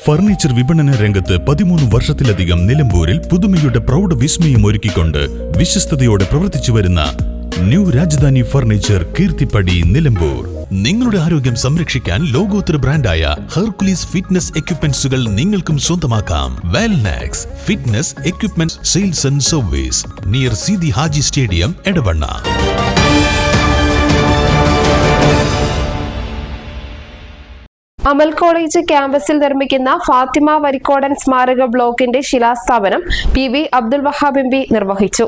Furniture വിപണന രംഗത്ത് 13 വർഷത്തിലധികം നിലമ്പൂരിൽ പുതുമയുടെ പ്രൗഢ വിസ്മയം ഒരുക്കിക്കൊണ്ട് വിശ്വസ്തയോടെ പ്രവർത്തിച്ചു വരുന്ന ന്യൂ രാജധാനി ഫർണിച്ചർ കീർത്തിപ്പടി നിലമ്പൂർ. നിങ്ങളുടെ ആരോഗ്യം സംരക്ഷിക്കാൻ ലോകോത്തര ബ്രാൻഡായ ഹെർക്കുലീസ് ഫിറ്റ്നസ് എക്യുപ്മെന്റ്സുകൾ നിങ്ങൾക്കും സ്വന്തമാക്കാം. Welnex fitness equipment sales and service near Seethi Haji stadium, Edavanna. Amal college ക്യാമ്പസിൽ നിർമ്മിക്കുന്ന ഫാത്തിമ വരിക്കോടൻ സ്മാരക ബ്ലോക്കിന്റെ ശിലാസ്ഥാപനം PV അബ്ദുൽ വഹാബ് MP നിർവഹിച്ചു.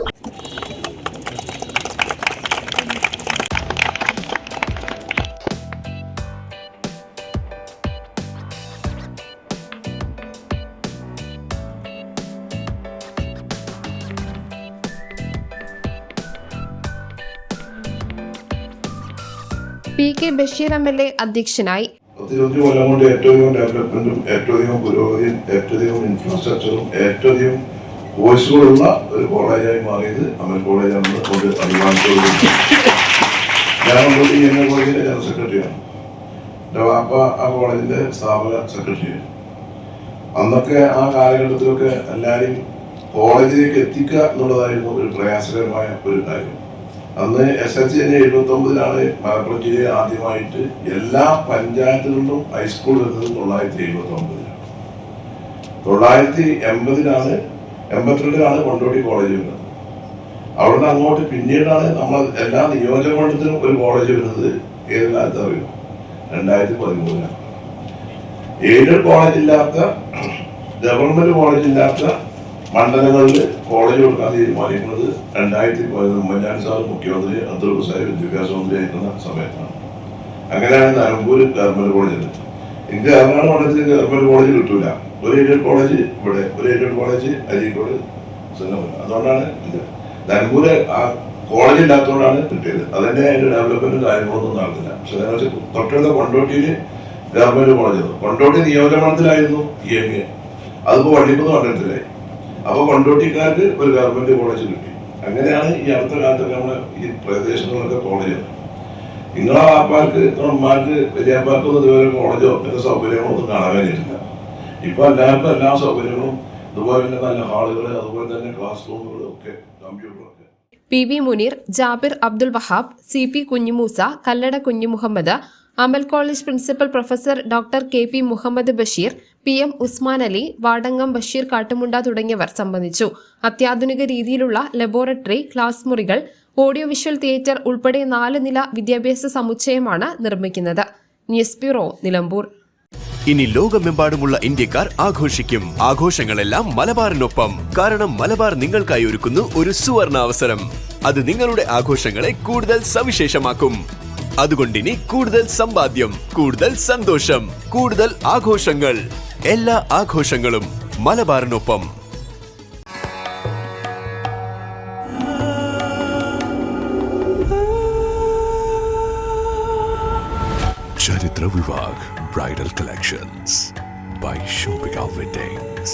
PK ബഷീർ MLA അധ്യക്ഷനായി. 10-20 കൊല്ലം കൊണ്ട് ഏറ്റവും ഡെവലപ്മെന്റും ഏറ്റവും പുരോഗതിയും ഏറ്റവും ഇൻഫ്രാസ്ട്രക്ചറും ഏറ്റവും കോഴ്സുകളുള്ള ഒരു കോളേജായി മാറിയത് അമൽ കോളേജാണെന്ന് ഒരു അഭിമാനത്തോടുകൂടി ഞാൻ എന്ന കോളേജിന്റെ ജനറൽ സെക്രട്ടറിയാണ്. എൻ്റെ വാപ്പ ആ കോളേജിന്റെ സ്ഥാപക സെക്രട്ടറിയാണ്. അന്നൊക്കെ ആ കാലഘട്ടത്തിലൊക്കെ എല്ലാവരെയും കോളേജിലേക്ക് എത്തിക്കുക എന്നുള്ളതായിരുന്നു ഒരു പ്രയാസകരമായ ഒരു കാര്യം. അന്ന് SLC 79-ലാണ് മലപ്പുറം ജില്ലയിൽ ആദ്യമായിട്ട് എല്ലാ പഞ്ചായത്തുകളിലും ഹൈസ്കൂൾ വരുന്നത് 1979-ലാണ്. 1980-ലാണ് 82-ലാണ് കൊണ്ടോട്ടി കോളേജ് വരുന്നത്. അവിടുന്ന് അങ്ങോട്ട് പിന്നീടാണ് നമ്മൾ എല്ലാ നിയോജകമണ്ഡലത്തിലും ഒരു കോളേജ് വരുന്നത്. ഏത് കാലത്ത് അറിയും? 2013-ലാണ്. എയ്ഡഡ് കോളേജില്ലാത്ത, ഗവൺമെന്റ് കോളേജില്ലാത്ത മണ്ഡലങ്ങളിൽ കോളേജ് കൊടുക്കാൻ തീരുമാനിക്കുന്നത് 2013 ഉമ്മൻചാണ്ടി സാർ മുഖ്യമന്ത്രി, അബ്ദുൾ സാഹിബ് വിദ്യാഭ്യാസ മന്ത്രി ആയിരുന്ന സമയത്താണ്. അങ്ങനെയാണ് നിലമ്പൂർ ഗവൺമെന്റ് കോളേജ്. എനിക്ക് എറണാകുളം മണ്ഡലത്തിൽ ഗവൺമെന്റ് കോളേജ് കിട്ടൂല. ഒരു എയ്ഡഡ് കോളേജ് ഇവിടെ, ഒരു എയ്ഡഡ് കോളേജ് അരീക്കോട്, അതുകൊണ്ടാണ് ഇത് നിലമ്പൂര് ആ കോളേജ് ഇല്ലാത്തതുകൊണ്ടാണ് കിട്ടിയത്. അതിന്റെ അതിന്റെ ഡെവലപ്മെന്റ് കാര്യങ്ങളൊന്നും നടന്നില്ല. പക്ഷെ തൊട്ടടുത്ത കൊണ്ടോട്ടിയിൽ ഗവൺമെന്റ് കോളേജ്, കൊണ്ടോട്ടി നിയോജകമണ്ഡലത്തിലായിരുന്നു EMA. അതിപ്പോ വള്ളിക്കുന്ന് മണ്ഡലത്തിലായി. അപ്പൊ കൊണ്ടോട്ടിക്കാർക്ക് ഒരു ഗവൺമെന്റ് കോളേജ് കിട്ടി. അങ്ങനെയാണ് ഈ അടുത്ത കാലത്തൊക്കെ നമ്മുടെ ഈ പ്രദേശങ്ങളിലൊക്കെ കോളേജ്. നിങ്ങളെ വാപ്പാർക്ക് അമ്മമാർക്ക് വലിയപ്പാർക്കൊന്നും ഇതുവരെ കോളേജോ അങ്ങനെ സൗകര്യങ്ങളോ ഒന്നും കാണാൻ കഴിഞ്ഞിട്ടില്ല. ഇപ്പൊ എല്ലാവർക്കും എല്ലാ സൗകര്യങ്ങളും, അതുപോലെ തന്നെ നല്ല ഹാളുകൾ, അതുപോലെ തന്നെ ക്ലാസ് റൂമുകളും ഒക്കെ, കമ്പ്യൂട്ടറൊക്കെ. PV Muneer, Jabir Abdul Wahab, CP Kunhumoosa, Kallada Kunhumuhammed, Amal college principal professor doctor KP Muhammad Basheer, PM Usman Ali, Vadangam Basheer Kattumunda തുടങ്ങിയവർ സംബന്ധിച്ചു. അത്യാധുനിക രീതിയിലുള്ള ലബോറട്ടറി, ക്ലാസ് മുറികൾ, ഓഡിയോ വിഷ്വൽ തിയേറ്റർ ഉൾപ്പെടെ 4 നില വിദ്യാഭ്യാസ സമുച്ചയമാണ് നിർമ്മിക്കുന്നത്. News bureau, Nilambur. ഇനി ലോകമെമ്പാടുമുള്ള ഇന്ത്യക്കാർ ആഘോഷിക്കും. ആഘോഷങ്ങളെല്ലാം മലബാറിനൊപ്പം. കാരണം മലബാർ നിങ്ങൾക്കായി ഒരുക്കുന്നു ഒരു സുവർണ അവസരം. അത് നിങ്ങളുടെ ആഘോഷങ്ങളെ കൂടുതൽ സവിശേഷമാക്കും. അതുകൊണ്ടിനി കൂടുതൽ സമ്പാദ്യം, കൂടുതൽ സന്തോഷം, കൂടുതൽ ആഘോഷങ്ങൾ. എല്ലാ ആഘോഷങ്ങളും മലബാറിനൊപ്പം. ചരിത്ര Vivah bridal collections by Shobhika Weddings.